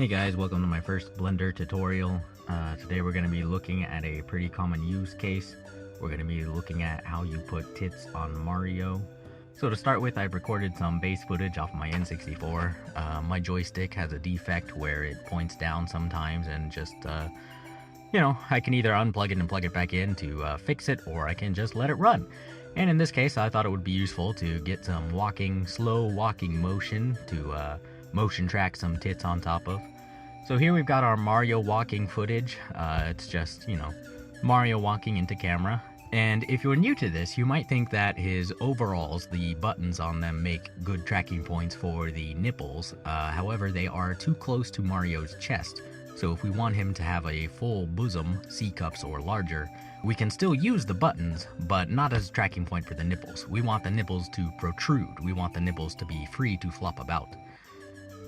Hey guys, welcome to my first Blender tutorial. Today we're going to be looking at a pretty common use case. We're going to be looking at how you put tits on Mario. So to start with, I've recorded some base footage off my N64. My joystick has a defect where it points down sometimes and just, I can either unplug it and plug it back in to fix it, or I can just let it run. And in this case, I thought it would be useful to get some slow walking motion to motion track some tits on top of. So here we've got our Mario walking footage. It's just, Mario walking into camera. And if you're new to this, you might think that his overalls, the buttons on them, make good tracking points for the nipples. However, they are too close to Mario's chest. So if we want him to have a full bosom, C-cups or larger, we can still use the buttons, but not as a tracking point for the nipples. We want the nipples to protrude. We want the nipples to be free to flop about.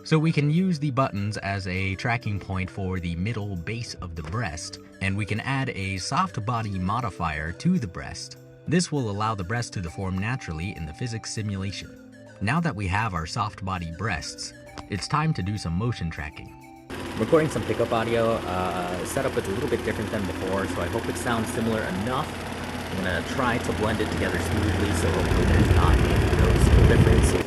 So we can use the buttons as a tracking point for the middle base of the breast, and we can add a soft body modifier to the breast. This will allow the breast to deform naturally in the physics simulation. Now that we have our soft body breasts, it's time to do some motion tracking. Recording some pickup audio. Setup is a little bit different than before, so I hope it sounds similar enough. I'm going to try to blend it together smoothly, so hopefully there's not any noticeable difference.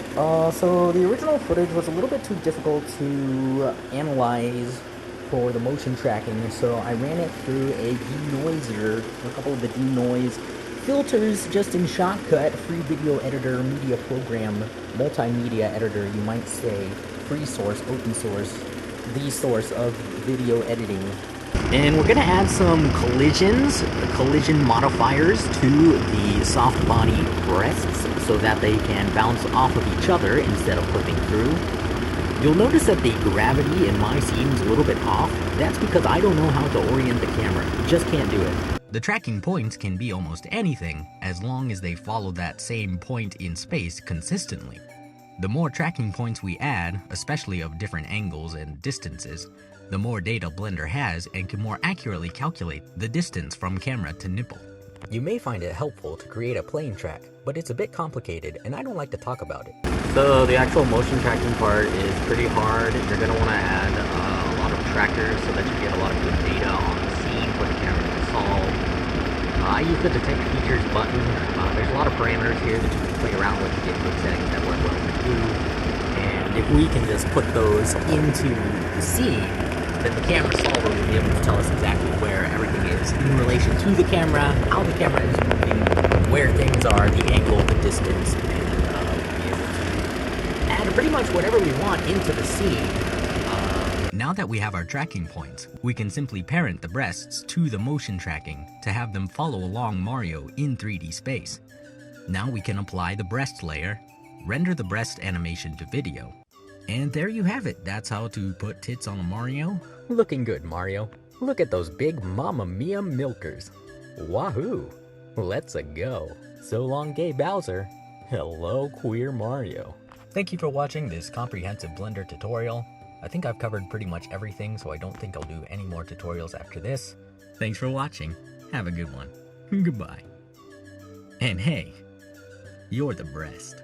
So the original footage was a little bit too difficult to analyze for the motion tracking, so I ran it through a denoiser, a couple of the denoise filters just in Shotcut, free video editor, media program, multimedia editor, you might say, free source, open source, the source of video editing. And we're going to add some collision modifiers to the soft body breasts so that they can bounce off of each other instead of clipping through. You'll notice that the gravity in my scene is a little bit off. That's because I don't know how to orient the camera. Just can't do it. The tracking points can be almost anything as long as they follow that same point in space consistently. The more tracking points we add, especially of different angles and distances, the more data Blender has and can more accurately calculate the distance from camera to nipple. You may find it helpful to create a plane track, but it's a bit complicated and I don't like to talk about it. So the actual motion tracking part is pretty hard. You're going to want to add a lot of trackers so that you get a lot of good data on the scene for the camera to solve. I use the detect features button. There's a lot of parameters here that you can play around with to get good settings that work well for you. And if we can just put those into the scene, then the camera solver will be able to tell us exactly where everything is in relation to the camera, how the camera is moving, where things are, the angle, the distance, and we'll be able to add pretty much whatever we want into the scene. Now that we have our tracking points, we can simply parent the breasts to the motion tracking to have them follow along Mario in 3D space. Now we can apply the breast layer, render the breast animation to video, and there you have it. That's how to put tits on a Mario. Looking good, Mario. Look at those big Mamma Mia milkers. Wahoo! Let's-a go. So long, gay Bowser. Hello, queer Mario. Thank you for watching this comprehensive Blender tutorial. I think I've covered pretty much everything, so I don't think I'll do any more tutorials after this. Thanks for watching. Have a good one. Goodbye. And hey, you're the breast.